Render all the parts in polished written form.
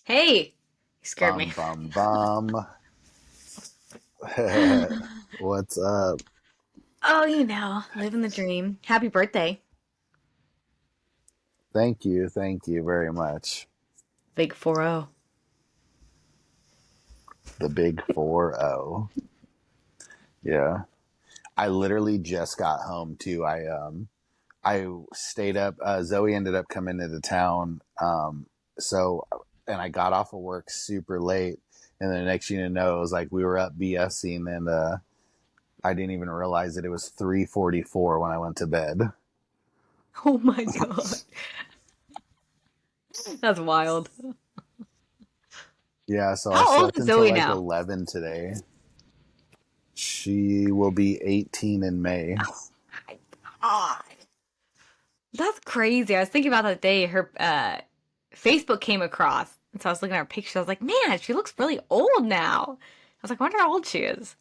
Hey, you scared me. Bum bum bum. What's up? Oh, living the dream. Happy birthday, Thank you very much. Big 4-0. The big 4-0. Yeah. I literally just got home too. I stayed up. Zoe ended up coming into town. So and I got off of work super late. And then the next thing you know, it was like we were up BSing, and I didn't even realize that it was 3:44 when I went to bed. Oh my God. That's wild. Yeah, so I How old slept is until Zoe like now? 11 today. She will be 18 in May. Oh my God. That's crazy. I was thinking about that day her Facebook came across. And so I was looking at her picture. I was like, man, she looks really old now. I was like, I wonder how old she is.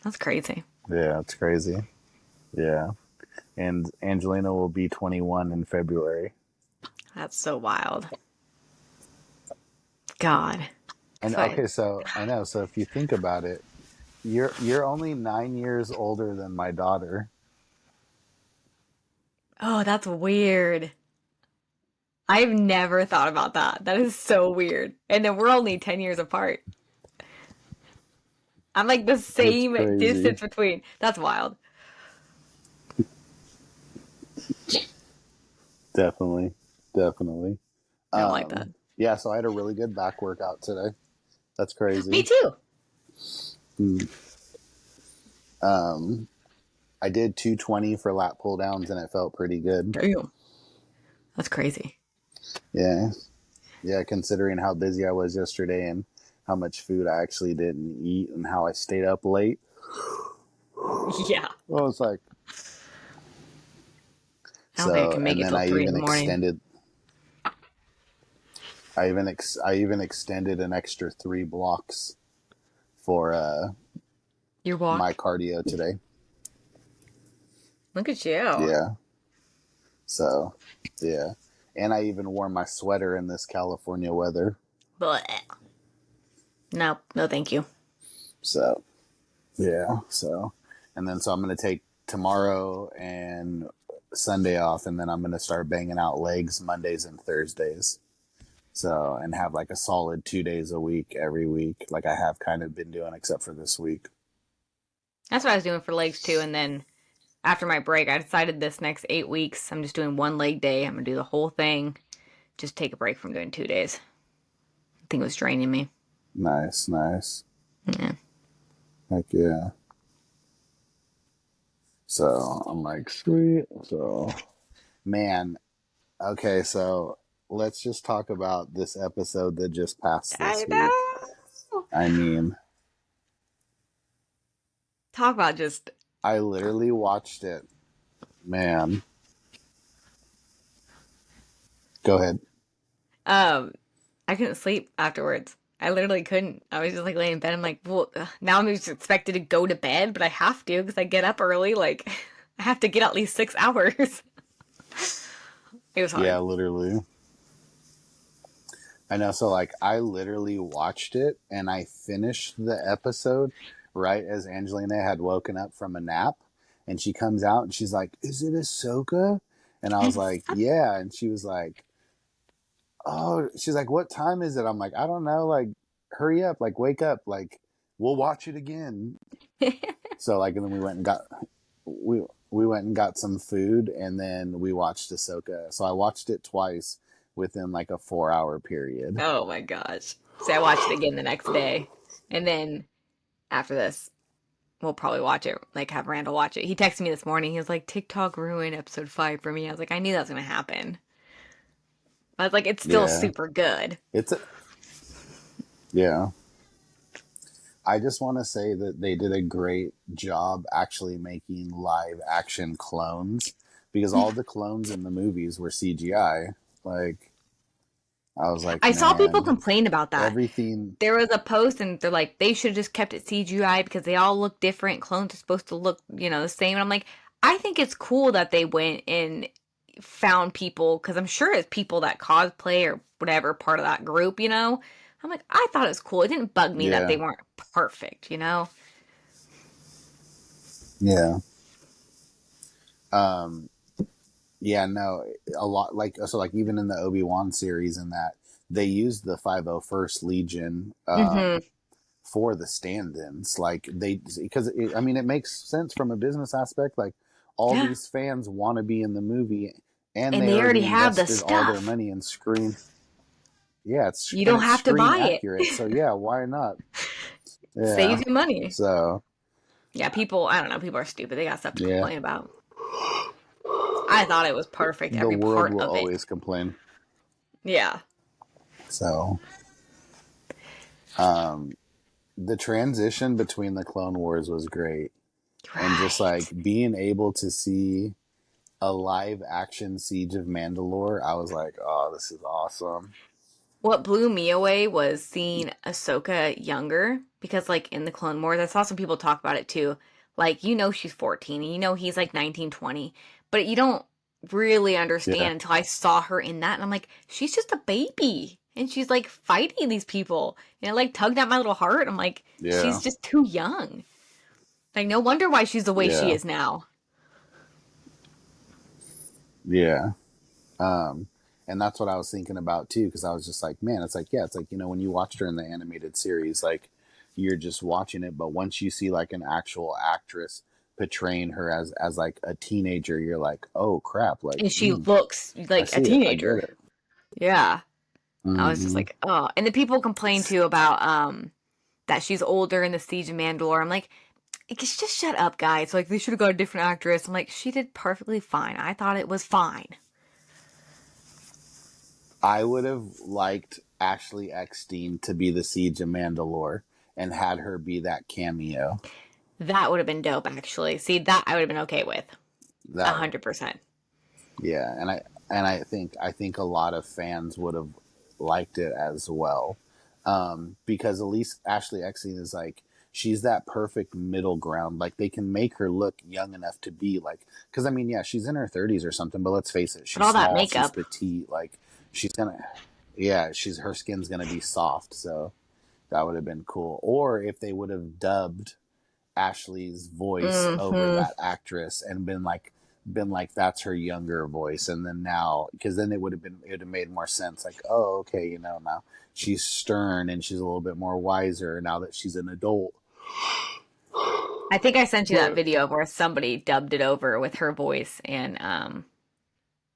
That's crazy. Yeah, it's crazy. Yeah. And Angelina will be 21 in February. That's so wild. God. And Excited. okay, so I know. So if you think about it, you're only 9 years older than my daughter. Oh, that's weird. I've never thought about that. That is so weird. And then we're only 10 years apart. I'm like the It's same crazy. distance between. That's wild. Definitely. Definitely. I don't like that. Yeah, so I had a really good back workout today. That's Me crazy. too. Mm. Um, I did 220 for lat pull downs and it felt pretty good. Damn. That's crazy. Yeah. Yeah, considering how busy I was yesterday and how much food I actually didn't eat and how I stayed up late. Yeah. Well, it's like I don't think I so, can make and it then till 3 in the morning. I even extended an extra 3 blocks for Your my walk? cardio today. Look at you. Yeah, so yeah, and I even wore my sweater in this California weather. But no, no, thank you. So yeah, so and then so I'm gonna take tomorrow and Sunday off, and then I'm gonna start banging out legs Mondays and Thursdays. So, and have like a solid 2 days a week every week, like I have kind of been doing, except for this week. That's what I was doing for legs too. And then after my break, I decided this next 8 weeks, I'm just doing one leg day. I'm going to do the whole thing. Just take a break from doing 2 days. I think it was draining me. Nice, nice. Yeah. Heck yeah. So I'm like, sweet. So, man, okay, so let's just talk about this episode that just passed I this week. know. I mean, Talk about just I literally watched it. Man, go ahead. um I couldn't sleep afterwards. I literally couldn't. I was just like laying in bed. I'm like, well, now I'm just expected to go to bed, but I have to because I get up early. Like, I have to get at least 6 hours. It was Yeah, hard. literally. I know. So, like, I literally watched it and I finished the episode right as Angelina had woken up from a nap. And she comes out and she's like, "Is it Ahsoka?" And I was like, "Yeah." And she was like, "Oh," she's like, "What time is it?" I'm like, "I don't know. Like, hurry up. Like, wake up. Like, we'll watch it again." So, like, and then we went and got some food and then we watched Ahsoka. So I watched it twice within like a 4 hour period. Oh my gosh. So I watched it again the next day. And then after this, we'll probably watch it, like have Randall watch it. He texted me this morning. He was like, TikTok ruined episode 5 for me. I was like, I knew that was going to happen. But I was like, it's still Yeah. super good. It's a, yeah. I just want to say that they did a great job actually making live action clones because all the clones in the movies were CGI. Like, I was like, I saw people man, complain about that. everything. There was a post and they're like, they should have just kept it CGI because they all look different. Clones are supposed to look, the same. And I'm like, I think it's cool that they went and found people, because I'm sure it's people that cosplay or whatever part of that group, you know. I'm like, I thought it was cool. It didn't bug me that they Yeah. weren't perfect, you know. Yeah. Um, yeah, no, a lot like so like even in the Obi-Wan series and that they used the 501st Legion Hmm. for the stand-ins. Like they because I mean it makes sense from a business aspect. Like all Yeah, these fans want to be in the movie and and they they already already have the invested all their stuff. money in screen. Yeah, You and don't it's have to screen buy it. accurate. So yeah, why not? Saves Yeah. you money. So, Yeah, people. I don't know. People are stupid. They got stuff to yeah, complain about. I thought it was perfect. the Every world part will of it. always complain. Yeah. So, um the transition between the Clone Wars was great. And just like Right. being able to see a live action Siege of Mandalore, I was like, oh, this is awesome. What blew me away was seeing Ahsoka younger because, like, in the Clone Wars, I saw some people talk about it too. Like, you know, she's 14 and you know he's like 19, 20, but you don't really Yeah, understand until I saw her in that. And I'm like, she's just a baby. And she's like fighting these people. And it like tugged at my little heart. I'm like, yeah, she's just too young. Like, no wonder why she's the way she yeah, is now. yeah. Um, and that's what I was thinking about too, because I was just like, man, it's like, yeah, it's like, when you watched her in the animated series, like you're just watching it, but once you see like an actual actress portraying her as like a teenager, you're like, oh crap, like, And she looks I like a see it, I get teenager. it. Yeah. I was just Mm-hmm. like, oh. And the people complain too about that she's older in the Siege of Mandalore. I'm like, just shut up, guys. Like, they should have got a different actress. I'm like, she did perfectly fine. I thought it was fine. I would have liked Ashley Eckstein to be the Siege of Mandalore and had her be that cameo. That would have been dope, actually. See, that I would have been okay with. That 100%. Yeah, and I think a lot of fans would have liked it as well, because at least Ashley Eckstein is like she's that perfect middle ground. Like they can make her look young enough to be like, because I mean, yeah, she's in her 30s or something, but let's face it, But she's all that small, she's makeup. petite, like she's gonna, yeah, she's her skin's gonna be soft, so that would have been cool. Or if they would have dubbed Ashley's voice over Hmm. that actress and been like that's her younger voice, and then now because then it would have made more sense, like, oh, okay, now she's stern and she's a little bit more wiser now that she's an adult. I think I sent you that But video where somebody dubbed it over with her voice and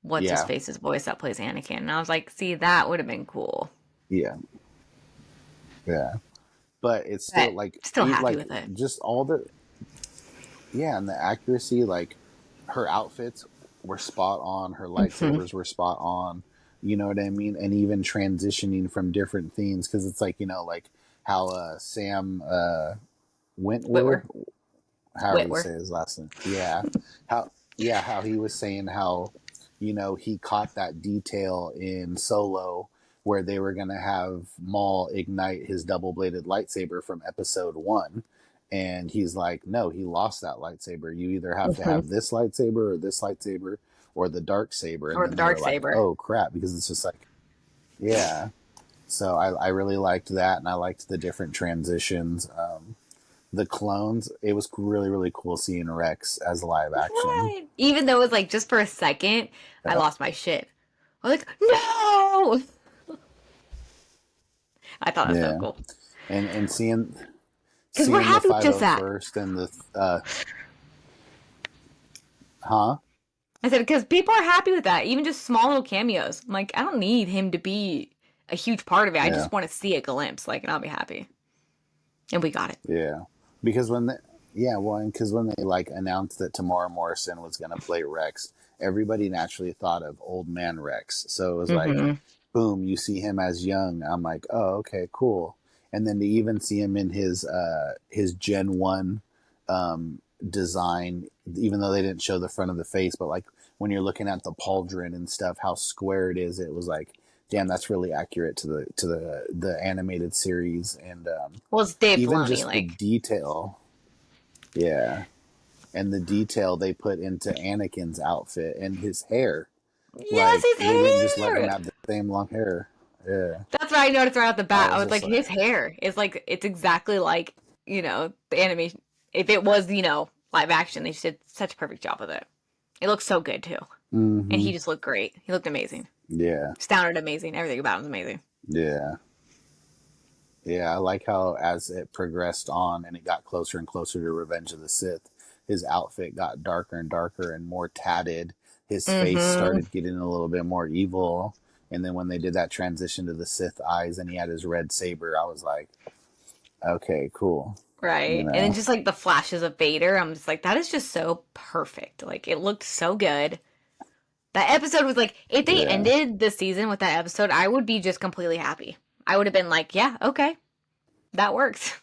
what's his yeah, face's voice that plays Anakin. And I was like, see, that would have been cool. yeah, yeah, but it's still But like still happy like with it. just all the, yeah, and the accuracy, like her outfits were spot on, her Hmm. lightsabers were spot on, you know what I mean? And even transitioning from different themes, because it's like, like how Sam Wentworth, Whitwer. however you Whitwer. say his last name, yeah, how he was saying how, he caught that detail in Solo where they were going to have Maul ignite his double-bladed lightsaber from episode 1, and he's like, no, he lost that lightsaber. You either have to Hmm. have this lightsaber or this lightsaber or the dark saber. And Or the then they dark were like, saber. oh crap, because it's just like, yeah. So I really liked that, and I liked the different transitions. The clones, it was really, really cool seeing Rex as live action. Right. Even though it was like just for a second, I Uh, lost my shit. I was like, no! I thought that was so yeah, cool. and seeing Because we're seeing the happy with just that. 501st and the huh? I said, because people are happy with that. Even just small little cameos. I'm like, I don't need him to be a huge part of it. I Yeah, just want to see a glimpse, like, and I'll be happy. And we got it. yeah. Because when they, yeah, well, and because when they like announced that Tamara Morrison was going to play Rex, everybody naturally thought of old man Rex. So it was like, Hmm. boom, you see him as young. I'm like, oh, okay, cool. And then to even see him in his Gen 1 design, even though they didn't show the front of the face, but like when you're looking at the pauldron and stuff, how square it is, it was like, damn, that's really accurate to the animated series. And Well, it's Dave even Filoni. just the Like, detail, yeah, and the detail they put into Anakin's outfit and his hair. Yes, Like his they didn't just let him hair. have the same long hair. Yeah, That's what I noticed right off the I bat. I was was just like, his like, hair is like it's exactly like the animation. If it was live action, they just did such a perfect job with it. It looked so good too, and mm-hmm. he just looked great. He looked amazing, Yeah, sounded amazing. Everything about him was amazing. yeah. Yeah, I like how as it progressed on and it got closer and closer to Revenge of the Sith, his outfit got darker and darker and more tatted. His face Mm-hmm. started getting a little bit more evil. And then when they did that transition to the Sith eyes and he had his red saber, I was like, okay, cool. You Right, and then know? just like the flashes of Vader, I'm just like, that is just so perfect. Like it looked so good. That episode was like, if they Yeah. ended the season with that episode, I would be just completely happy. I would have been like, yeah, okay, that works.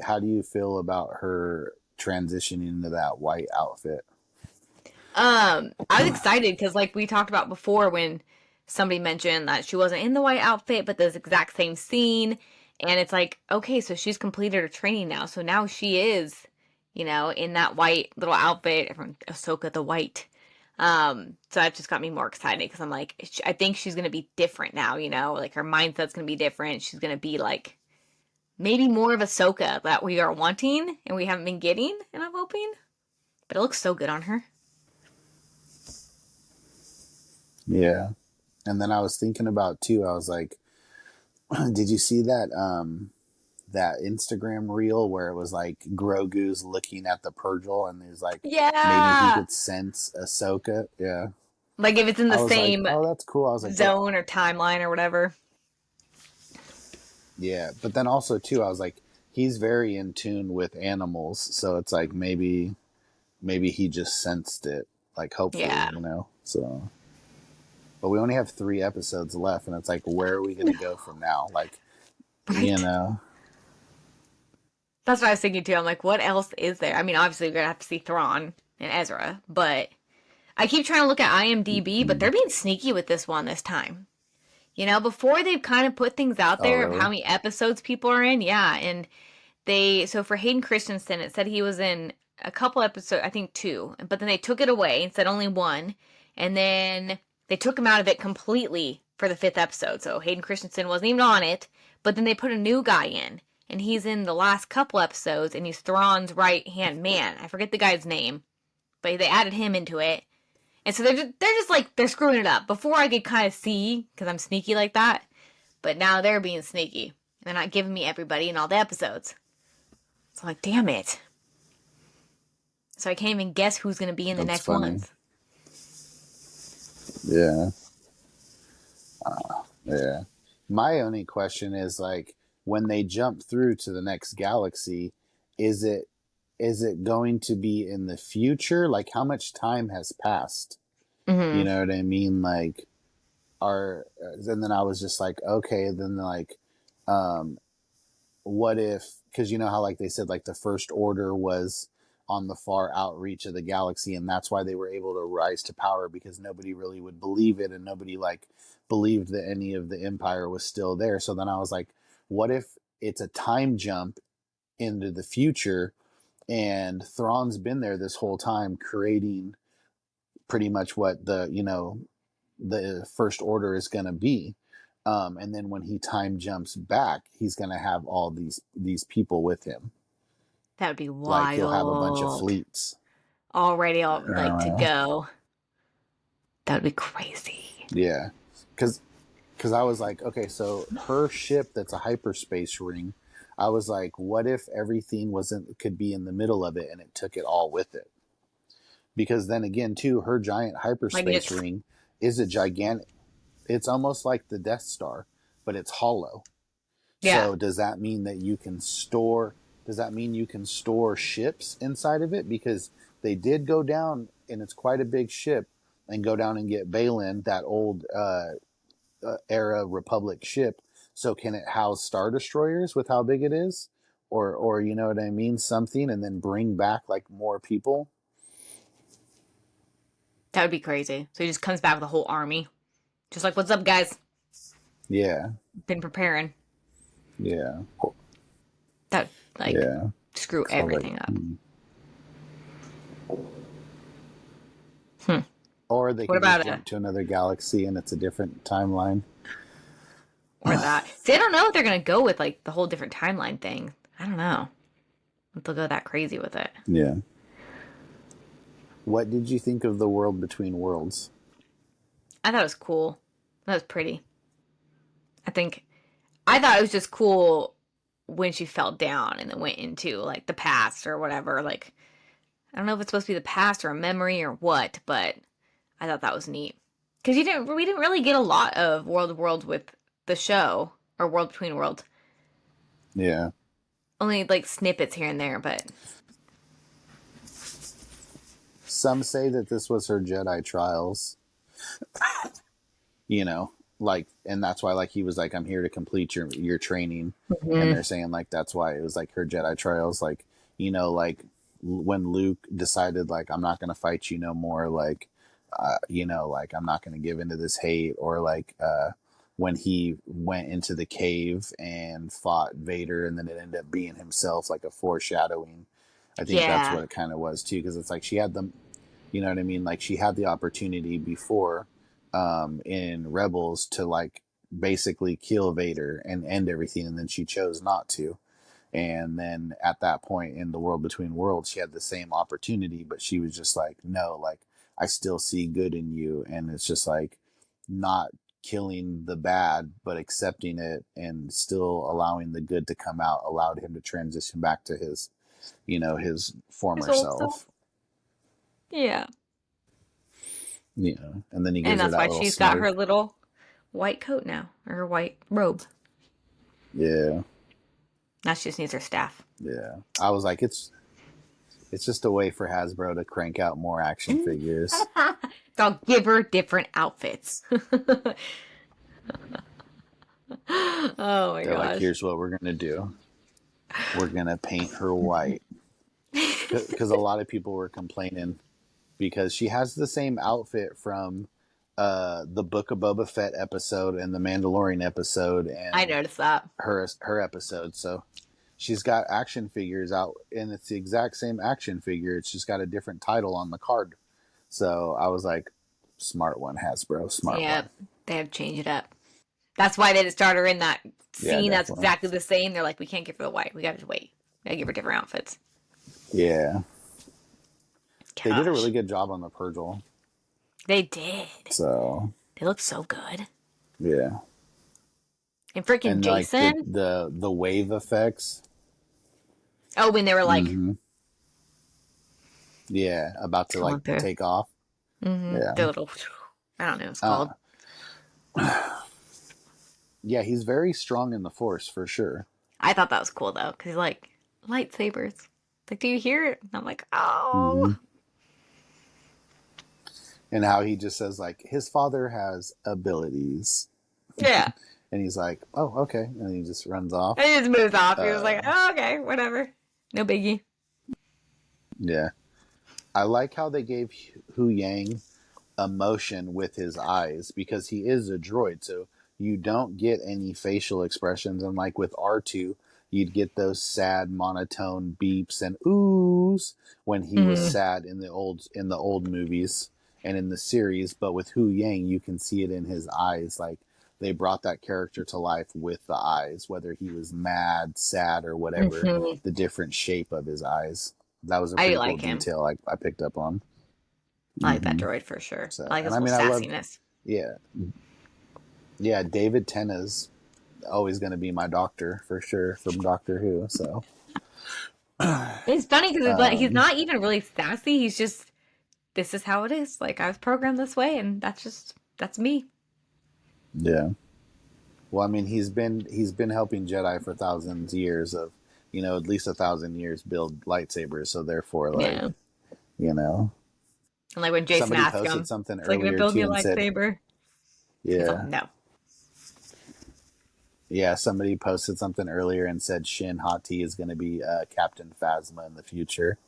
How do you feel about her transitioning into that white outfit? I was excited because, like we talked about before, when somebody mentioned that she wasn't in the white outfit, but the exact same scene, and it's like, okay, so she's completed her training now, so now she is, in that white little outfit from Ahsoka the White. So that just got me more excited because I'm like, I think she's gonna be different now, like her mindset's gonna be different. She's gonna be like maybe more of Ahsoka that we are wanting and we haven't been getting, and I'm hoping. But it looks so good on her. Yeah. And then I was thinking about too, I was like, did you see that Instagram reel where it was like Grogu's looking at the Purgle and he's like, maybe he Yeah. could sense Ahsoka. Yeah. Like if it's in the I was like, same oh, that's cool. I was like, but zone or timeline or whatever. yeah. But then also, too, I was like, he's very in tune with animals. So it's like maybe he just sensed it. Like, hopefully, Yeah. So, but we only have 3 episodes left. And it's like, where are we going to go from now? Like, you Right. know, That's what I was thinking too. I'm like, what else is there? I mean, obviously we're gonna have to see Thrawn and Ezra, but I keep trying to look at IMDb, but they're being sneaky with this one this time. Before they've kind of put things out oh, there of how really? many episodes people are in. Yeah, and so for Hayden Christensen, it said he was in a couple episodes, I think two, but then they took it away and said only one, and then they took him out of it completely for the fifth episode. So Hayden Christensen wasn't even on it, but then they put a new guy in, and he's in the last couple episodes, and he's Thrawn's right hand man. I forget the guy's name, but they added him into it, and so they're just like they're screwing it up. Before I could kind of see because I'm sneaky like that, but now they're being sneaky. They're not giving me everybody in all the episodes. So I'm like, damn it. So I can't even guess who's going to be in the That's next funny. ones. Yeah. Yeah. My only question is like, when they jump through to the next galaxy, is it is it going to be in the future? Like, how much time has passed? You Mm-hmm. know what I mean? Like, are and then I was just like, okay, then like, um, what if? Because you know how like they said like the first order was on the far outreach of the galaxy, and that's why they were able to rise to power because nobody really would believe it, and nobody like believed that any of the empire was still there. So then I was like, what if it's a time jump into the future? And Thrawn's been there this whole time creating pretty much what the first order is going to be. And then when he time jumps back, he's going to have all these people with him. That would be Like he'll have a bunch of wild. fleets. Already all like to Uh, go. That would be crazy. yeah, because I was like, okay, so her ship that's a hyperspace ring. I was like, what if everything wasn't could be in the middle of it and it took it all with it? Because then again, too, her giant Like it hyperspace just, ring is a gigantic. It's almost like the Death Star, but it's hollow. yeah, So does that mean that you can store? Does that mean you can store ships inside of it? Because they did go down, and it's quite a big ship, and go down and get Balin, that old era Republic ship. So can it house star destroyers with how big it is, or you know what I mean, something, and then bring back like more people? that would be crazy. So he just comes back with a whole army. Just like, what's up, guys? Yeah, Been preparing. yeah, That, like, yeah. screw So I was like, everything up. Hmm. Or they What could just about a jump to another galaxy and it's a different timeline. or that? See, I don't know if they're gonna go with like the whole different timeline thing. I don't know if they'll go that crazy with it. Yeah. What did you think of the world between worlds? I thought it was cool. That was pretty. I think I thought it was just cool when she fell down and then went into like the past or whatever. Like I don't know if it's supposed to be the past or a memory or what, but I thought that was neat because we didn't really get a lot of World of Worlds with the show or World Between Worlds. Yeah. Only like snippets here and there, but Some say that this was her Jedi trials, you know, like, and that's why, like, he was like, I'm here to complete your training. And Mhm. they're saying, like, that's why it was like her Jedi trials, like, like when Luke decided, like, I'm not going to fight you no more, like, like, I'm not going to give into this hate, or like, when he went into the cave and fought Vader and then it ended up being himself, like a foreshadowing. I think that's Yeah. what it kind of was too, because it's like she had them, you know what I mean? Like she had the opportunity before, in Rebels to like basically kill Vader and end everything, and then she chose not to. And then at that point in the world between worlds, she had the same opportunity, but she was just like, no, like I still see good in you. And it's just like not killing the bad, but accepting it and still allowing the good to come out, allowed him to transition back to his, his His former old self. self. Yeah. And then he And gives her that's that why little she's got her smirk. little white coat now, or her white robe. Yeah. Now she just needs her staff. Yeah. I was like, it's just a way for Hasbro to crank out more action figures. I'll give her different outfits. Oh my They're like, gosh. here's what we're going to do. We're going to paint her white. Because a lot of people were complaining because she has the same outfit from the Book of Boba Fett episode and the Mandalorian episode I and noticed that. her episode. So she's got action figures out, and it's the exact same action figure. It's just got a different title on the card. So I was like, smart one, Hasbro, smart one. Yep. They have to change it up. That's why they just start her in that Yeah, scene that's definitely. exactly the same. They're like, we can't give her the white. We gotta wait. We gotta give her different outfits. Yeah. They did a Gosh. really good job on the Purgle. They did. So, They look so good. yeah. And freaking And like the Jason. the the wave effects. Oh, when they were like Mm-hmm. Yeah, about to like going through. take off. Yeah. The little, I don't know what it's Uh, called. yeah, he's very strong in the Force for sure. I thought that was cool though, because he's like, lightsabers. Like, do you hear it? And I'm like, oh. Mm-hmm. And how he just says like his father has abilities, Yeah. and he's like, oh, okay, and he just runs off. And he just moves off. He was like, Uh, oh, okay, whatever. No biggie. yeah, I like how they gave Hu Yang emotion with his eyes because he is a droid, so you don't get any facial expressions. And like with R2, you'd get those sad monotone beeps and oohs when he was Mm, sad in the old movies and in the series. But with Hu Yang, you can see it in his eyes. Like they brought that character to life with the eyes, whether he was mad, sad, or whatever. hmm. The different shape of his eyes. That was a I pretty cool like him. detail I picked up on. I like that Mm-hmm. droid for sure. So, I like and his I whole mean, I love, sassiness. yeah, yeah. David Tennant's always going to be my doctor for sure from Doctor Who. So, It's funny because he's um, not even really sassy. He's just, this is how it is. Like, I was programmed this way, and that's me. yeah. Well, I mean, he's been helping Jedi for thousands of years of, at least 1,000 years build lightsabers. So therefore, like, Yeah. you know, And like when Jason somebody asked posted him, something it's like, gonna earlier build me too a and said, lightsaber? He's like, yeah, no. yeah. Somebody posted something earlier and said Shin Hati is going to be Captain Phasma in the future.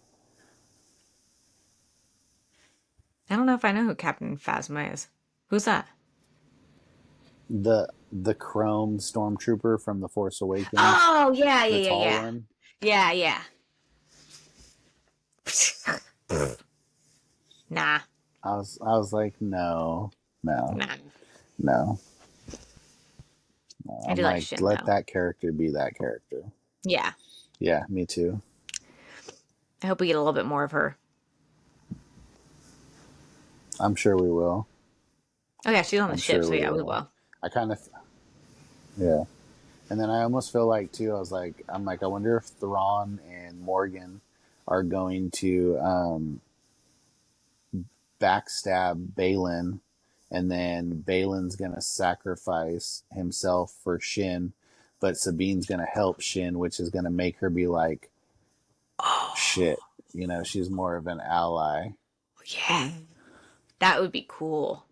I don't know if I know who Captain Phasma is. Who's that? The Chrome Stormtrooper from The Force Awakens, Oh, yeah, the yeah, tall yeah, one. yeah. Yeah, yeah. Nah. I was like, no, no, Nah, no, no. I I'm do like like, Shin let though. that character be that character. Yeah, Yeah, me too. I hope we get a little bit more of her. I'm sure we will. Oh yeah, she's on the I'm ship, sure so we yeah, we will. will. I kind of, yeah. And then I almost feel like too. I'm like, I wonder if Thrawn and Morgan are going to backstab Balin, and then Balin's gonna sacrifice himself for Shin, but Sabine's gonna help Shin, which is gonna make her be like, Oh shit. She's more of an ally. yeah, that would be cool,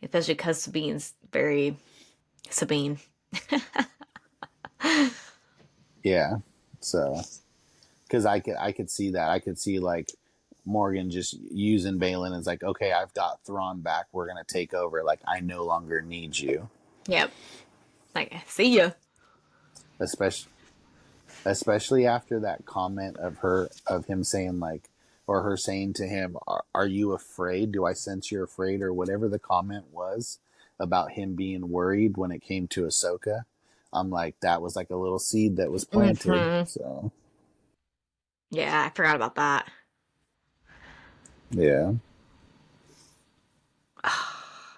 especially because Sabine's very Sabine. Yeah. So, because I could see that. I could see like Morgan just using Balin as like, okay, I've got Thrawn back. We're gonna take over. Like, I no longer need you. Yep. Like, see ya. Especially especially after that comment of him saying like, or her saying to him, are you afraid? Do I sense you're afraid? Or whatever the comment was about him being worried when it came to Ahsoka. I'm like, that was like a little seed that was planted. Hmm. So Yeah, I forgot about that. yeah.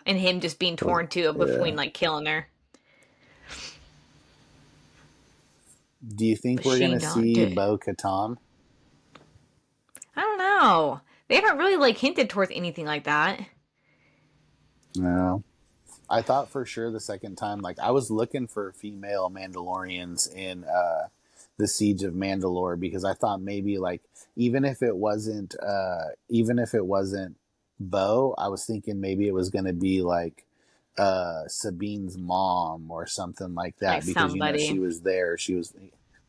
And him just being torn too between Yeah. like killing her. Do you think But we're she gonna don't see do it. Bo Katan? I don't know. They haven't really like hinted towards anything like that. No. I thought for sure the second time, like I was looking for female Mandalorians in the Siege of Mandalore because I thought maybe like even if it wasn't Bo, I was thinking maybe it was gonna be like Sabine's mom or something like Like that because she somebody. was there. She was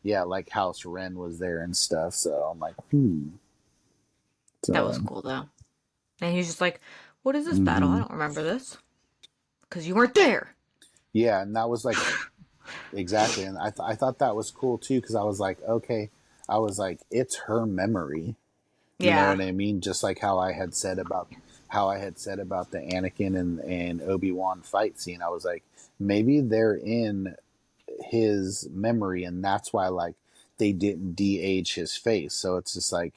yeah, like House Wren was there and stuff. So I'm like, That was so cool though. And he's just like, what is this battle? I hmm don't remember this. Because you weren't there. yeah, and that was like exactly, and I thought that was cool too because I was like, okay, I was like, it's her memory, you know Yeah. what I mean? Just like how I had said about the Anakin and Obi-Wan fight scene. I was like, maybe they're in his memory, and that's why like they didn't de-age his face. So it's just like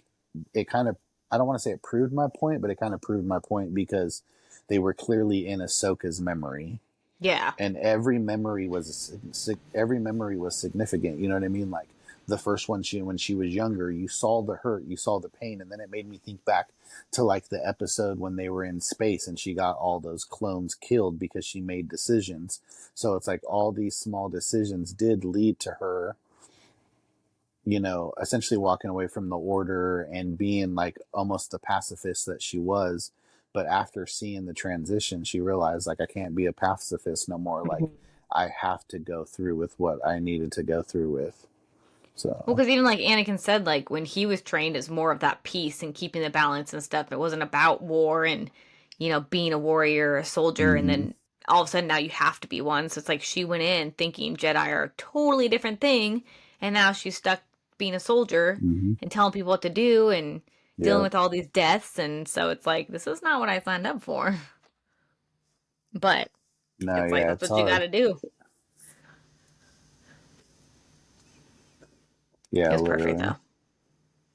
it kind of I don't want to say it proved my point, but it kind of proved my point because they were clearly in Ahsoka's memory Yeah. and every memory was significant. You know what I mean? Like the first one, when she was younger, you saw the hurt, you saw the pain, and then it made me think back to like the episode when they were in space and she got all those clones killed because she made decisions. So it's like all these small decisions did lead to her, essentially walking away from the order and being like almost the pacifist that she was. But after seeing the transition, she realized like I can't be a pacifist no more. Like Mhm. I have to go through with what I needed to go through with. Well, So, because even like Anakin said, like when he was trained as more of that peace and keeping the balance and stuff, it wasn't about war and, being a warrior or a soldier. And mm-hmm. then all of a sudden now you have to be one. So it's like she went in thinking Jedi are a totally different thing. And now she's stuck being a soldier Mm-hmm. and telling people what to do and dealing Yep. with all these deaths. And so it's like, this is not what I signed up for. But No, it's like, yeah, that's it's what you got hard. to do. It Yeah, was perfect, literally. though.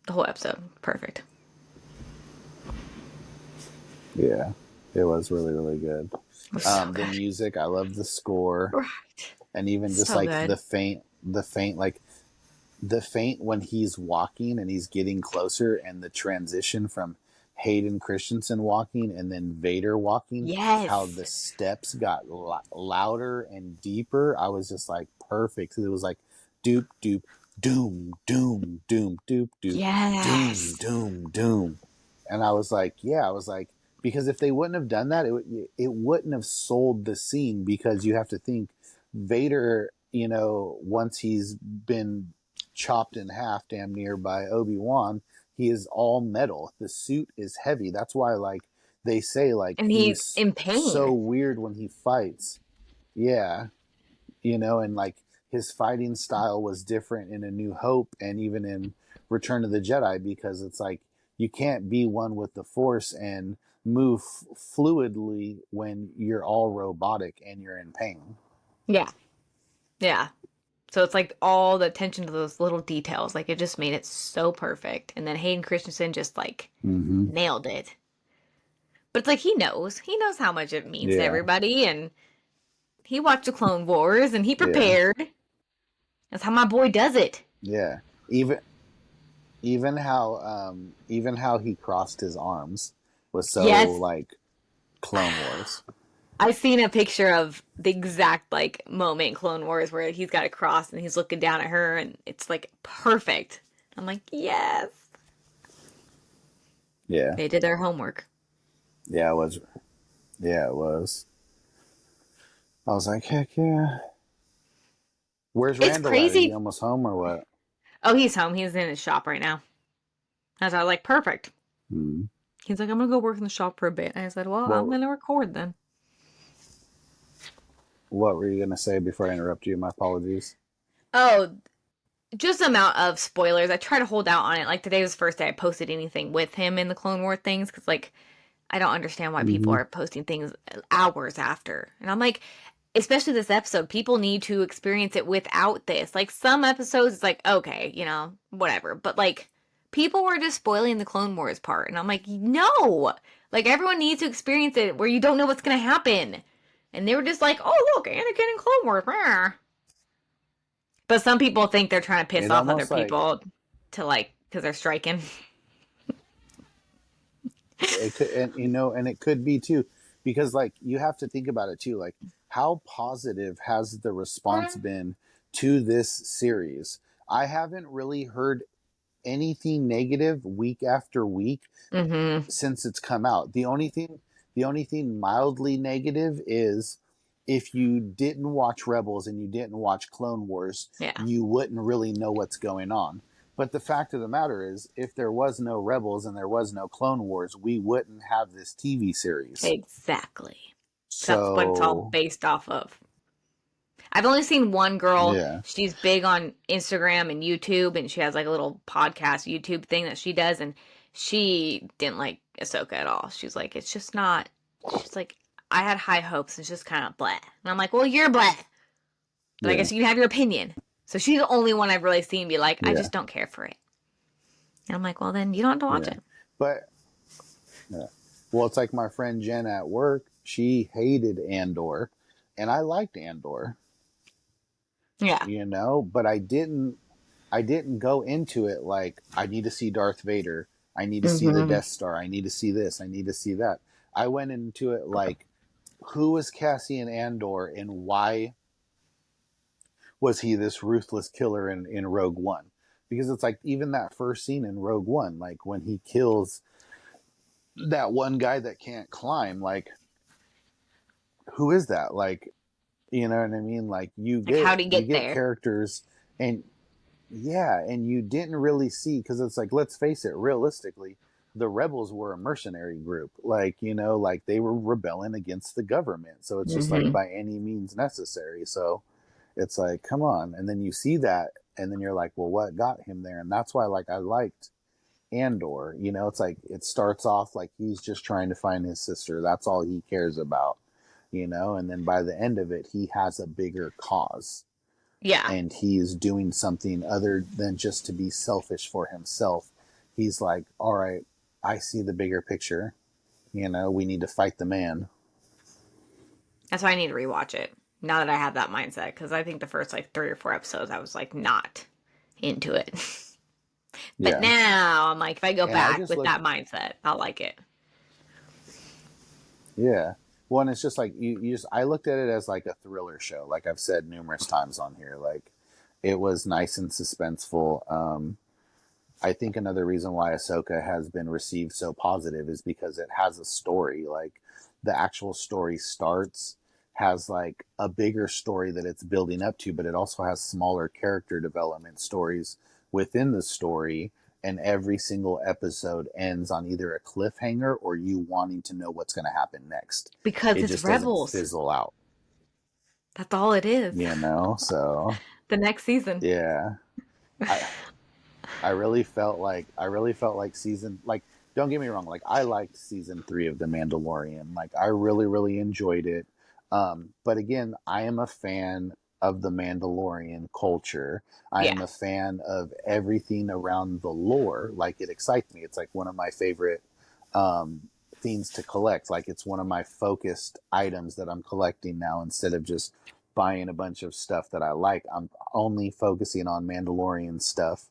The whole episode, perfect. Yeah, it was really, really good. It was so The good. music, I love the score, Right. and even just So like good. the faint when he's walking and he's getting closer, and the transition from Hayden Christensen walking and then Vader walking, how Yes. the steps got louder and deeper. I was just like perfect. It was like doop doop doom doom doom doop doop doom Yes. doom doom, and I was like, yeah, I was like, because if they wouldn't have done that, it wouldn't have sold the scene because you have to think Vader, once he's been chopped in half damn near by Obi-Wan, he is all metal. The suit is heavy. That's why like they say like And he's he's in so pain. weird when he fights. Yeah, and like his fighting style was different in A New Hope and even in Return of the Jedi because it's like you can't be one with the Force and move fluidly when you're all robotic and you're in pain. Yeah. Yeah. So it's like all the attention to those little details. Like it just made it so perfect. And then Hayden Christensen just like Mm-hmm. nailed it. But it's like he knows. He knows how much it means to Yeah, everybody. And he watched the Clone Wars and he yeah, prepared. That's how my boy does it. yeah. Even even how he crossed his arms was so Yes. like Clone Wars. I've seen a picture of the exact like moment in Clone Wars where he's got a cross and he's looking down at her and it's like perfect. I'm like, yes. Yeah, They did their homework. yeah, it was. Yeah, it was. I was like, heck yeah. Where's It's Randall at? Is he crazy. almost home or what? Oh, he's home. He's in his shop right now. I was like, perfect. Hmm. He's like, I'm gonna go work in the shop for a bit. And I said, well, I'm What gonna record then. What were you gonna say before I interrupt you? My apologies. Oh, just amount of spoilers. I try to hold out on it. Like today was the first day I posted anything with him in the Clone War things because like I don't understand why people Mm-hmm. are posting things hours after. And I'm like, especially this episode, people need to experience it without this. Like some episodes, it's like, okay, whatever. But like people were just spoiling the Clone Wars part. And I'm like, no. Like everyone needs to experience it where you don't know what's going to happen. And they were just like, oh, look, Anakin and Clone Wars. Rah. But some people think they're trying to piss It off other almost like people to like, because they're striking. it could, and and it could be too, because like you have to think about it too. Like, how positive has the response been to this series? I haven't really heard anything negative week after week Mm-hmm. since it's come out. The only thing mildly negative is if you didn't watch Rebels and you didn't watch Clone Wars, Yeah, you wouldn't really know what's going on. But the fact of the matter is, if there was no Rebels and there was no Clone Wars, we wouldn't have this TV series. exactly. That's what it's all So, based off of. I've only seen one girl. yeah. She's big on Instagram and YouTube, and she has like a little podcast YouTube thing that she does, and she didn't like Ahsoka at all. She's like, it's just not. She's like, I had high hopes. It's just kind of blah. And I'm like, well, you're blah, but I Yeah. guess you can have your opinion. So she's the only one I've really seen be like, I Yeah. just don't care for it. And I'm like, well, then you don't have to watch Yeah. it. But, yeah. Well, it's like my friend Jen at work. She hated Andor, and I liked Andor. Yeah. But I didn't go into it like I need to see Darth Vader, I need to see the Mm-hmm. Death Star, I need to see this, I need to see that. I went into it like, who was Cassian Andor and why was he this ruthless killer in Rogue One? Because it's like even that first scene in Rogue One, like when he kills that one guy that can't climb, like, who is that? Like, you know what I mean? Like you Like, get how'd he you get get there? characters, and yeah, and you didn't really see, because it's like, let's face it, realistically, the rebels were a mercenary group. Like, like they were rebelling against the government. So it's just like Mm-hmm. by any means necessary. So it's like, come on. And then you see that, and then you're like, well, what got him there? And that's why, like, I liked Andor. It's like it starts off like he's just trying to find his sister. That's all he cares about. And then by the end of it, he has a bigger cause, Yeah. and he is doing something other than just to be selfish for himself. He's like, all right, I see the bigger picture. We need to fight the man. That's why I need to rewatch it now that I have that mindset because I think the first like 3 or 4 episodes I was like not into it. But Yeah. now I'm like, if I go And I back just with look, that mindset, I'll like it. yeah. Well, and it's just like, I looked at it as like a thriller show. Like I've said numerous times on here, like it was nice and suspenseful. I think another reason why Ahsoka has been received so positive is because it has a story. Like the actual story has like a bigger story that it's building up to, but it also has smaller character development stories within the story. And every single episode ends on either a cliffhanger or you wanting to know what's going to happen next. Because It it's just doesn't Rebels. fizzle out, That's all it is. So The next season. yeah. I, I really felt like season, like don't get me wrong. Like, I liked season 3 of The Mandalorian. Like, I really, really enjoyed it. But again, I am a fan of the Mandalorian culture. I Yeah. am a fan of everything around the lore. Like, it excites me. It's like one of my favorite um, things to collect. Like, it's one of my focused items that I'm collecting now instead of just buying a bunch of stuff that I like. I'm only focusing on Mandalorian stuff,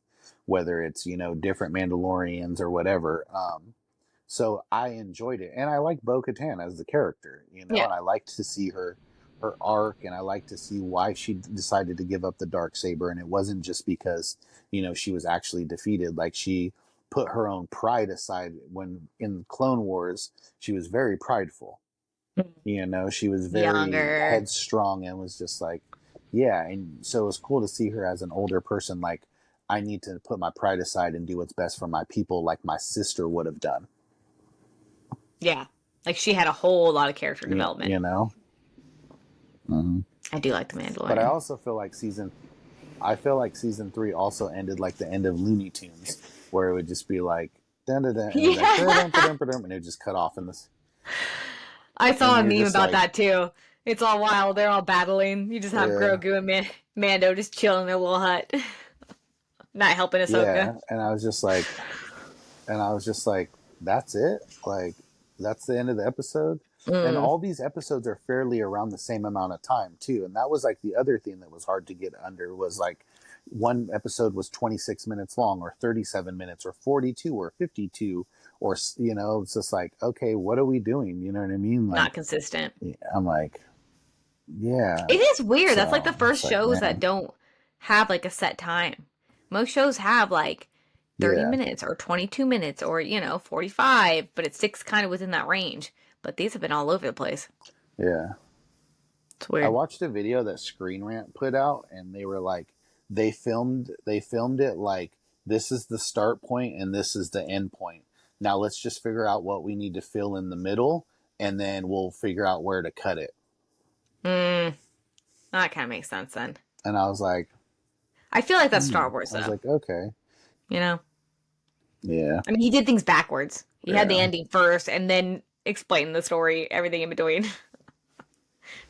whether it's, different Mandalorians or whatever. So I enjoyed it, and I like Bo-Katan as the character, Yeah. and I liked to see her arc, and I liked to see why she decided to give up the dark saber, and it wasn't just because she was actually defeated. Like, she put her own pride aside when in Clone Wars she was very prideful. She was very Younger. headstrong and was just like, yeah. And so it was cool to see her as an older person. Like, I need to put my pride aside and do what's best for my people, like my sister would have done. Yeah. Like she had a whole lot of character You, development. you know. Mm-hmm. I do like The But I Mandalorian. also feel like season 3 also ended like the end of Looney Tunes, where it would just be like dun dun dun, and it was like Yeah. and it would just cut off in this, I and saw a you're meme just about like, that too. It's all wild. They're all battling. You just have yeah, Grogu and Mando just chilling in their little hut, not helping Ahsoka. yeah, and I was just like, that's it, like that's the end of the episode. And Mm. all these episodes are fairly around the same amount of time too, and that was like the other thing that was hard to get under was like one episode was 26 minutes long or 37 minutes or 42 or 52 or it's just like, okay, what are we doing, you know what I mean? Like, Not consistent. I'm like, yeah. It is weird. That's like the So first it's like, shows that man, don't have like a set time. Most shows have like 30 yeah, minutes or 22 minutes or, 45, but it sticks kind of within that range. But these have been all over the place. yeah. It's I weird. watched a video that Screen Rant put out, and they were like, they filmed it like, this is the start point and this is the end point. Now let's just figure out what we need to fill in the middle, and then we'll figure out where to cut it. Mm, that kind of makes sense then. And I was like, I feel like that's Star Wars I was though. like, okay, You know? yeah, I mean, he did things backwards. He had the yeah, ending first and then explained the story, everything in between.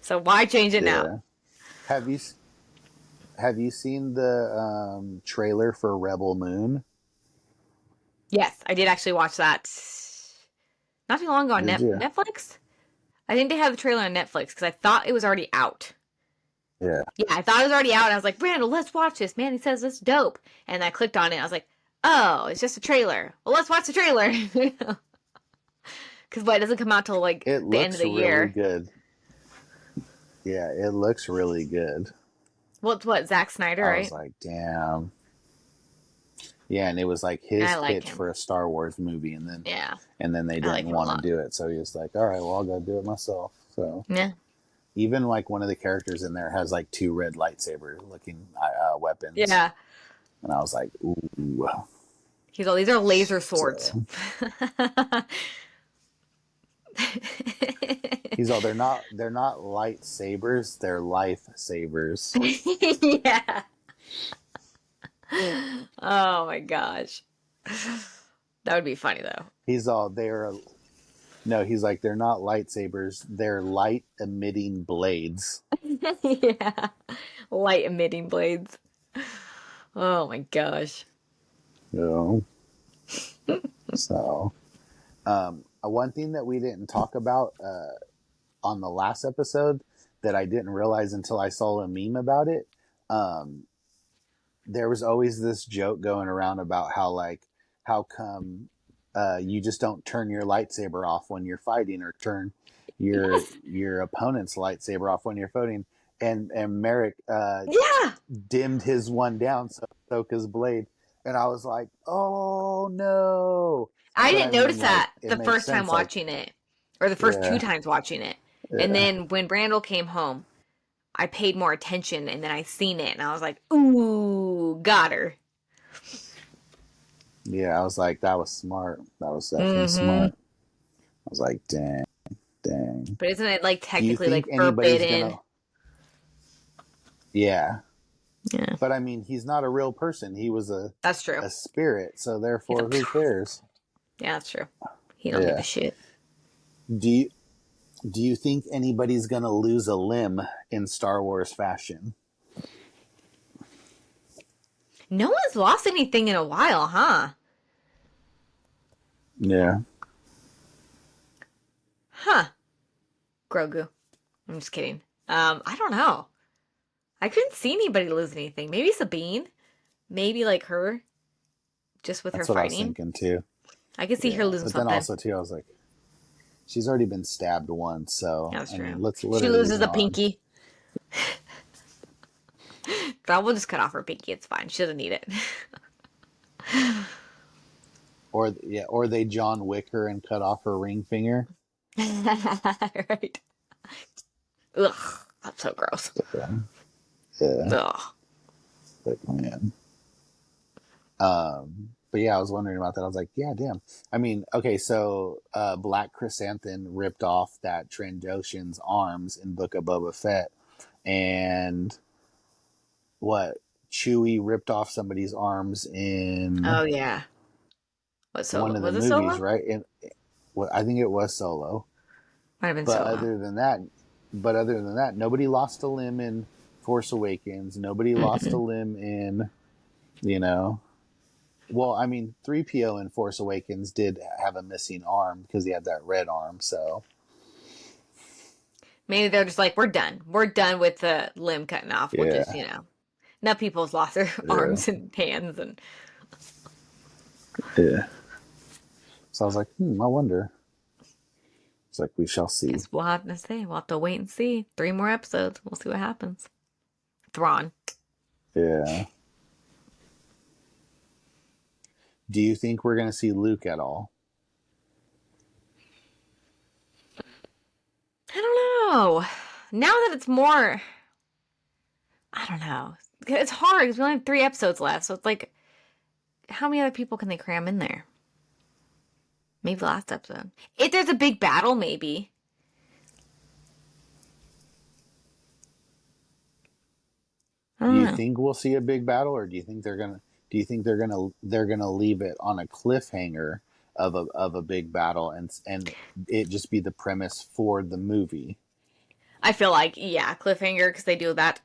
So why change it now? yeah. Have you have you seen the trailer for Rebel Moon? Yes, I did actually watch that not too long ago on Did you? Netflix. I think they had the trailer on Netflix because I thought it was already out. Yeah, Yeah, I thought it was already out, and I was like, Randall, let's watch this. Man, he says it's dope. And I clicked on it. I was like, oh, it's just a trailer. Well, let's watch the trailer. Because what, it doesn't come out till like it the end of looks the really year. good. Yeah, it looks really good. Well, it's what, Zack Snyder, I was right? like, damn. Yeah, and it was like And his I like pitch him. for a Star Wars movie, and then Yeah, they I like didn't him a want to lot. do it, so he was like, all right, well, I'll go do it myself. So Yeah, even like one of the characters in there has like two red lightsaber looking weapons, yeah. and I was like, ooh. He's all these are laser swords. So he's all, they're not lightsabers, they're life sabers. Yeah. Oh my gosh. That would be funny though. He's all, they're no, he's like, they're not lightsabers, they're light emitting blades. Yeah. Light emitting blades. Oh my gosh. You know? So one thing that we didn't talk about on the last episode that I didn't realize until I saw a meme about it, um, there was always this joke going around about how, like, how come you just don't turn your lightsaber off when you're fighting, or turn Yes. your opponent's lightsaber off when you're fighting, and Merrick Yeah. dimmed his one down, so Ahsoka's blade, and I was like, oh no. I But I didn't mean, notice like, that it the makes first time sense, like, watching it, or the first two yeah, times watching it. And yeah, then when Brandel came home, I paid more attention and then I seen it and I was like, ooh, got her. yeah. I was like, that was smart. That was definitely Mm-hmm. smart. I was like, dang, dang. But isn't it like Do you technically think like anybody's forbidden? gonna? Yeah, Yeah, but I mean, he's not a real person. He was that's true. a spirit, so He's a therefore, who cares? Yeah, that's true. He don't give a Yeah. shit. Do you do you think anybody's gonna lose a limb in Star Wars fashion? No one's lost anything in a while, huh? Yeah. Huh. Grogu. I'm just kidding. I don't know. I couldn't see anybody lose anything. Maybe Sabine. Maybe like her, just with her That's what I was fighting. thinking too. I could see her Yeah. losing But then something. also too, I was like, she's already been stabbed once, so That's I mean, true. let's let She her lose loses an a arm. pinky. But we'll just cut off her pinky. It's fine. She doesn't need it. Or yeah, or they John Wick her and cut off her ring finger. Right. Ugh. That's so gross. Yeah. Yeah. Ugh. But man. But yeah, I was wondering about that. I was like, yeah, damn. I mean, okay, so Black Chrysanthemum ripped off that Trandoshan's arms in Book of Boba Fett, and what Chewie ripped off somebody's arms in Oh yeah. What one Solo? of the Was it movies, Solo? right? And well, I think it was Solo. Might have been But Solo. other than that, nobody lost a limb in Force Awakens. Nobody lost a Mm-mm. limb in, you know. Well, I mean, 3PO in Force Awakens did have a missing arm because he had that red arm. So Maybe they're just like, we're done. We're done with the limb cutting off. We'll just, yeah, enough people's lost their yeah, arms and hands, and yeah. So I was like, I wonder. It's like we shall see. guess we'll have to see. We'll have to wait and see. 3 more episodes. We'll see what happens. Thrawn. Yeah. Do you think we're gonna see Luke at all? I don't know. Now that it's more, I don't know. It's hard because we only have 3 episodes left. So it's like, how many other people can they cram in there? Maybe the last episode. If there's a big battle, maybe. I Do don't you know. think we'll see a big battle, or do you think they're gonna? Do you think they're gonna leave it on a cliffhanger of a big battle and it just be the premise for the movie? I feel like, yeah, cliffhanger because they do that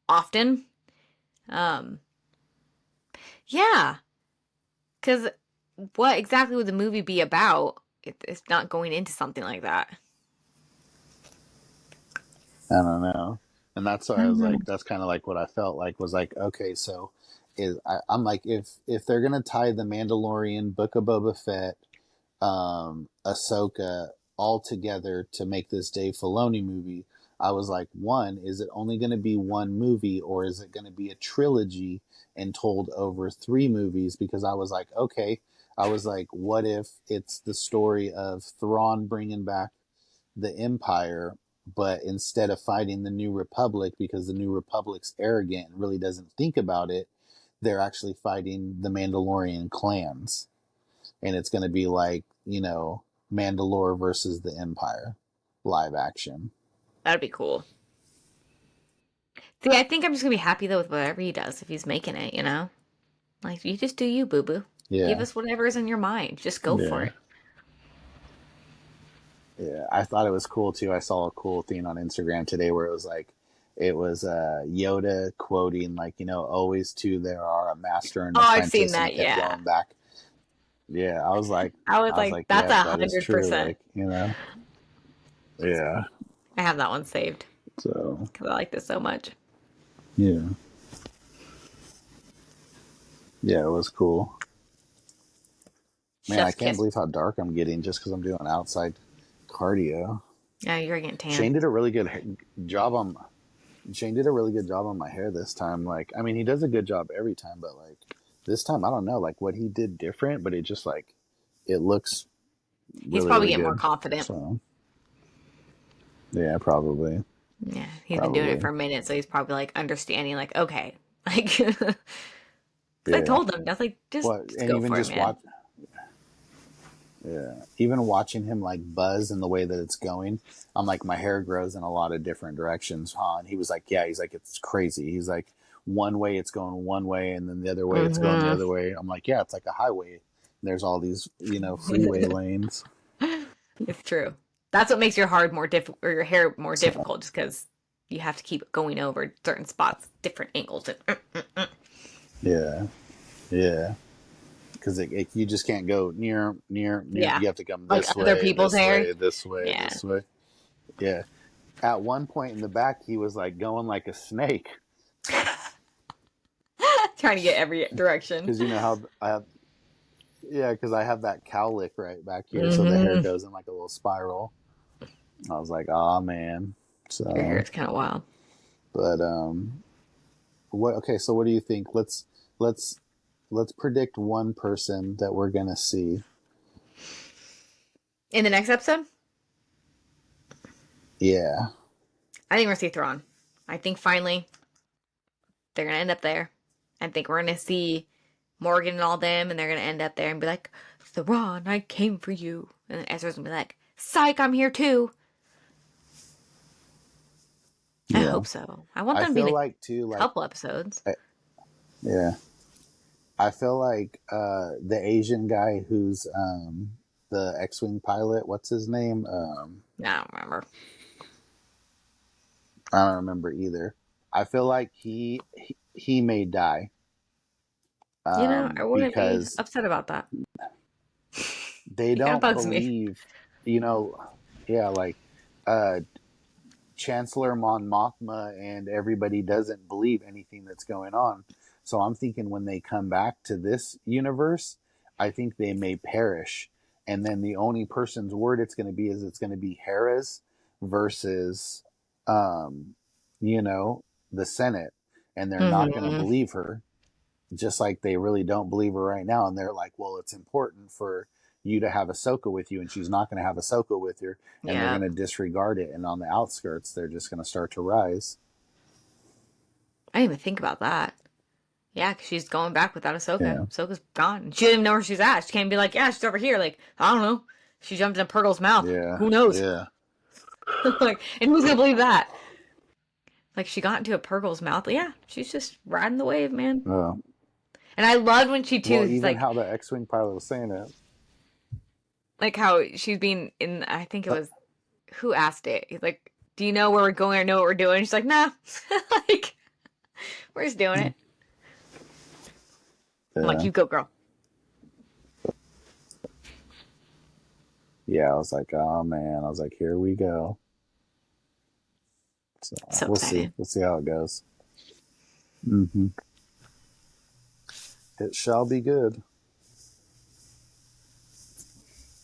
often. Um, yeah, because what exactly would the movie be about if it's not going into something like that? I don't know. And that's why I I don't was know. like, that's kind of like what I felt like was like, okay, so I'm like, if they're gonna tie the Mandalorian, Book of Boba Fett, Ahsoka all together to make this Dave Filoni movie, I was like, one, is it only going to be one movie or is it going to be a trilogy and told over 3 movies? Because I was like, okay, I was like, what if it's the story of Thrawn bringing back the Empire, but instead of fighting the New Republic because the New Republic's arrogant and really doesn't think about it, they're actually fighting the Mandalorian clans, and it's going to be like, Mandalore versus the Empire, live action. That'd be cool. See, I think I'm just gonna be happy though with whatever he does if he's making it. Like you just do you, boo boo. Give Yeah, us whatever is in your mind. Just go for yeah, it. yeah. I thought it was cool too. I saw a cool thing on Instagram today where it was Yoda quoting like, always two there are a master and Oh, I've seen apprentice, and he that. kept Yeah, going back. Yeah, I was I was like, like, that's yep, a that is hundred true. percent. Like, yeah. I have that one saved So because I like this so much. yeah, yeah, it was cool. Man, I Chef's can't kiss. believe how dark I'm getting just because I'm doing outside cardio. Yeah, you're getting tan. Shane did a really good job on Shane did a really good job on my hair this time. Like, I mean, he does a good job every time, but like this time, I don't know, like what he did different, but it just like it looks He's really, probably really getting more good. confident. So yeah, probably, Yeah, he's been doing it probably, for a minute, so he's probably like understanding, like, okay, like, because I yeah. told him that's like, What just and go even for it, just man. yeah, even watching him like buzz in the way that it's going, I'm like, my hair grows in a lot of different directions, huh? And he was like, yeah, he's like, it's crazy. He's like, one way it's going one way, and then the other way it's going the Hmm. other way. I'm like, yeah, it's like a highway. There's all these, freeway lanes. It's true. That's what makes your hard more difficult, or your hair more So difficult, just because you have to keep going over certain spots, different angles. yeah, yeah. Because you just can't go near. Yeah, You have to come like this other way, people's this hair. way, this way, Yeah, this way. Yeah. At one point in the back, he was like going like a snake. trying to get every direction. Because you know how I have, yeah, because I have that cowlick right back here, so the hair Hmm. goes in like a little spiral. I was like, oh man. Your hair So, is kind of wild. but what? Okay, so what do you think? Let's let's predict one person that we're gonna see. In the next episode, Yeah, I think we're gonna see Thrawn. I think finally they're gonna end up there. I think we're gonna see Morgan and all them, and they're gonna end up there and be like, "Thrawn, I came for you," and then Ezra's gonna be like, "Psych, I'm here too." I yeah. hope so. I want I them to be feel in like too, a like, couple episodes. yeah. I feel like the Asian guy who's the X-wing pilot. What's his name? I don't remember. I don't remember either. I feel like he may die I wouldn't be because upset about that. they He kind of don't bugs me. believe, you know, yeah, like uh, Chancellor Mon Mothma and everybody doesn't believe anything that's going on. So I'm thinking when they come back to this universe, I think they may perish. And then the only person's word it's going to be is it's going to be Hera's versus, um, you know, the Senate. And they're not going to Hmm. believe her, just like they really don't believe her right now. And they're like, well, it's important for you to have Ahsoka with you, and she's not going to have Ahsoka with her, and they're Yeah. going to disregard it. And on the outskirts, they're just going to start to rise. I didn't even think about that. Yeah, 'cause she's going back without Ahsoka. Yeah, Ahsoka's gone. She didn't even know where she's at. She can't be like, yeah, she's over here. Like, I don't know. She jumped in Purgle's mouth. yeah, Who knows? yeah. Like, and who's gonna believe that? Like, she got into a Purgle's mouth. Yeah, she's just riding the wave, man. Uh, And I loved when she too well, is even how the X-wing pilot was saying it. like how she's being in. I think it was who asked it. He's like, "Do you know where we're going or know what we're doing?" She's like, "Nah." Like, we're just doing it. I'm like, Yeah, "You go, girl." yeah. I was like, oh man. I was like, here we go. So So we'll see. excited. We'll see how it goes. Mm-hmm. It shall be good.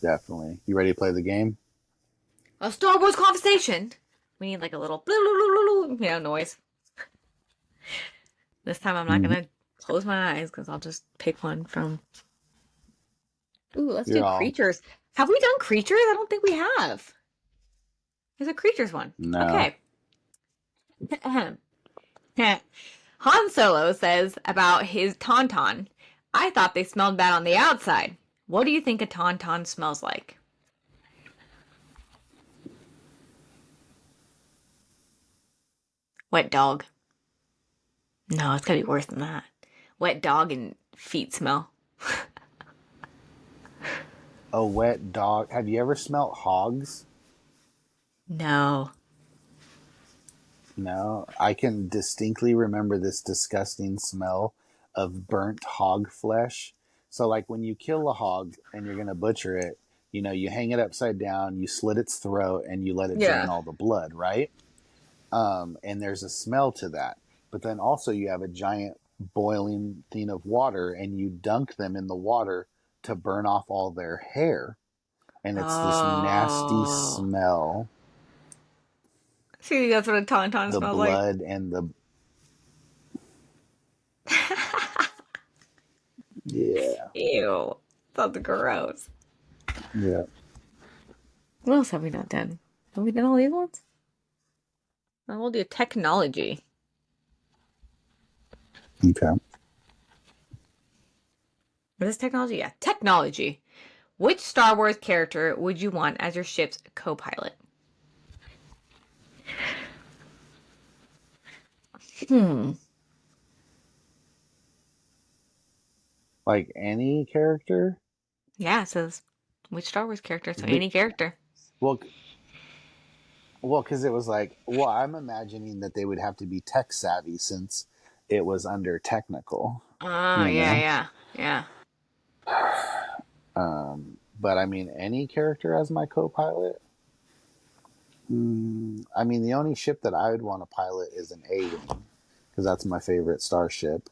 Definitely. You ready to play the game? A Star Wars conversation. We need like a little noise. This time I'm not Mm-hmm. gonna close my eyes because I'll just pick one from. Ooh, let's do You're all creatures. Have we done creatures? I don't think we have. There's a creatures one. no. Okay. Han Solo says about his tauntaun, I thought they smelled bad on the outside. What do you think a tauntaun smells like? Wet dog. No, it's gotta be worse than that. Wet dog and feet smell. A wet dog. Have you ever smelt hogs? No. No, I can distinctly remember this disgusting smell of burnt hog flesh. So, like when you kill a hog and you're going to butcher it, you hang it upside down, you slit its throat, and you let it drain Yeah. all the blood, right? And there's a smell to that. But then also, you have a giant boiling thing of water, and you dunk them in the water to burn off all their hair. And it's this nasty Oh. smell, See, that's what a tauntaun the smells like. blood and the, yeah. Ew. That's gross. Yeah. What else have we not done? Have we done all these ones? We'll do technology. Okay. What is technology? Yeah, technology. Which Star Wars character would you want as your ship's co-pilot? Hmm. Like any character? Yeah, it says which Star Wars character, so Be- any character. well, well, because it was like, well, I'm imagining that they would have to be tech savvy since it was under technical, Oh, you yeah, know. yeah, yeah. But I mean, any character as my co-pilot. I mean, the only ship that I would want to pilot is an A-wing because that's my favorite starship.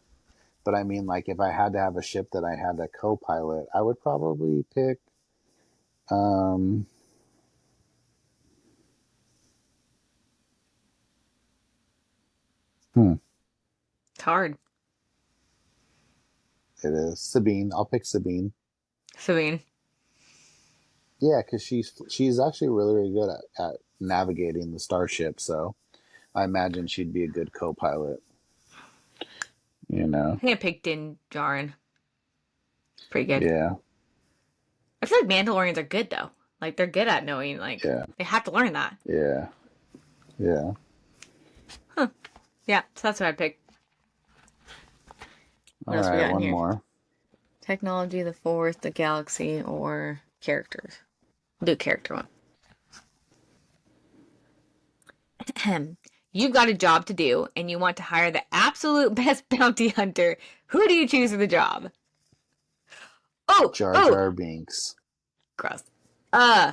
But I mean, like, if I had to have a ship that I had a co-pilot, I would probably pick. Um, hmm, It's hard. it is Sabine. I'll pick Sabine. Sabine. Yeah, because she's actually really really good at navigating the starship. So I imagine she'd be a good co-pilot. You I know? think I picked Din Djarin. Pretty good. Yeah, I feel like Mandalorians are good though. Like they're good at knowing. Like yeah, they have to learn that. yeah, yeah. Huh. Yeah. So that's what I picked. All What else we right, got in one here? more. Technology, the Force, the galaxy, or characters. We'll do character one. You've got a job to do, and you want to hire the absolute best bounty hunter. Who do you choose for the job? Oh, Jar oh, Jar Binks. gross. Uh,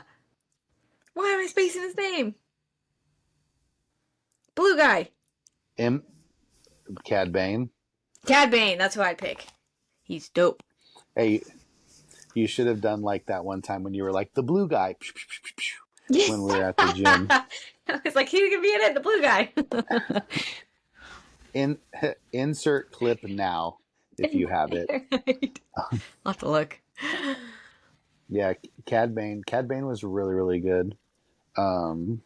why am I spacing his name? Blue guy. M. Cad Bane. Cad Bane. That's who I'd pick. He's dope. Hey, you should have done like that one time when you were like the blue guy when we were at the gym. I was like, he's gonna be in it, the blue guy. In insert clip now if you have it. Right. I'll have to look. Yeah, Cad Bane. Cad Bane was really really good. Um,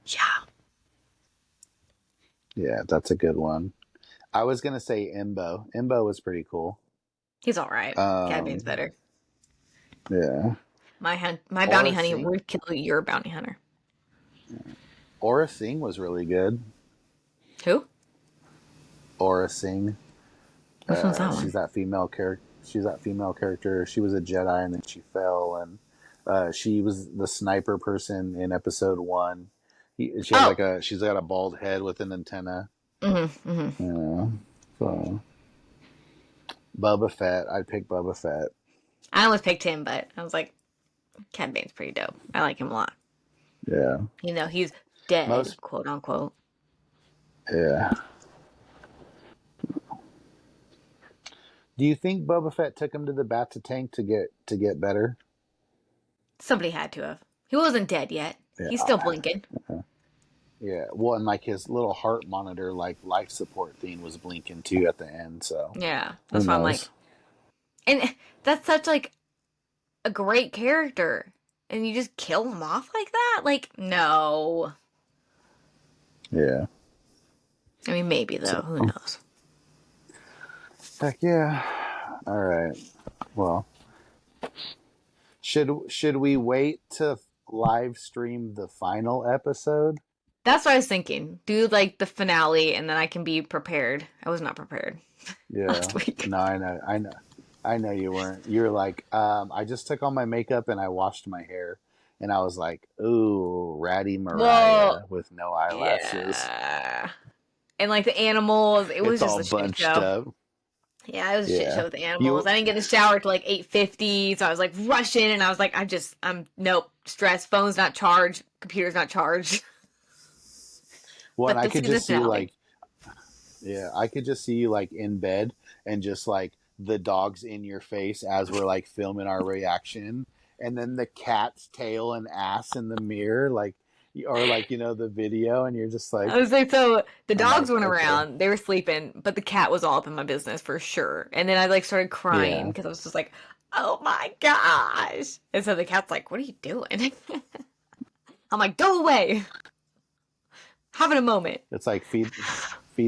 Yeah. yeah, that's a good one. I was gonna say Imbo. Imbo was pretty cool. He's all right. Cad Bane's Um, better. yeah, My bounty Aura hunter Singh. would kill your bounty hunter. Aura Singh was really good. Who? Aura Singh. Which one's that She's one? that female character. She's that female character. She was a Jedi and then she fell, and she was the sniper person in episode one. She has Oh. like a she's got a bald head with an antenna. Mm-hmm. Yeah. So Boba Fett. I'd pick Boba Fett. I almost picked him, but I was like, Cad Bane's pretty dope. I like him a lot. Yeah. He's dead, Most. quote unquote. Yeah. Do you think Boba Fett took him to the Bacta tank to get better? Somebody had to have. He wasn't dead yet. He's still Yeah. blinking. Yeah. Well, and like his little heart monitor, like life support thing, was blinking too at the end. So Yeah, who that's why I'm like, knows? and that's such like a great character, and you just kill him off like that? Like, no. Yeah. I mean, maybe though. Who So knows? heck yeah. All right. Well, should we wait to live stream the final episode? That's what I was thinking. Do like the finale, and then I can be prepared. I was not prepared Yeah. last week. No, I know you weren't. You're like, I just took all my makeup and I washed my hair, and I was like, ooh, ratty Mariah Well, with no eyelashes. yeah. And like the animals, it was It's just all a shit bunched show. up. Yeah, it was a shit Yeah. show with the animals. You I didn't get in the shower till like 8:50, so I was like rushing, and I was like, I'm nope, stressed. Phone's not charged, computer's not charged. Well, and But I the could season just see you finale. like, yeah, I could just see you like in bed and just like the dogs in your face as we're like filming our reaction, and then the cat's tail and ass in the mirror, like, or like the video, and you're just I like, was like, so the I'm dogs like, went okay, around, they were sleeping, but the cat was all up in my business for sure. And then I like started crying yeah, because I was just like, oh my gosh. And so the cat's like, what are you doing? I'm like, go away. Having a moment. it's like feed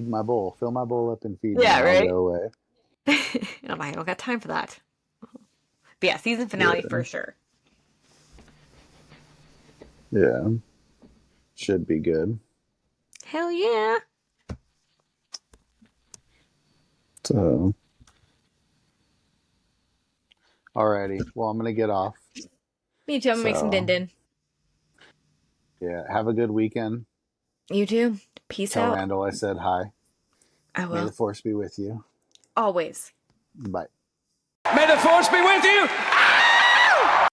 my bowl, fill my bowl up and feed me, Yeah, and I'll right? go away. And I'm like, I don't got time for that. But yeah, season finale Yeah, for sure. yeah, should be good. Hell yeah. So, Alrighty. Well, I'm gonna get off. Me too. I'm gonna make some din So din. yeah, have a good weekend. You too. Peace Tell out. Randall I said hi. I May the will. force be with you. Always. Bye. May the force be with you.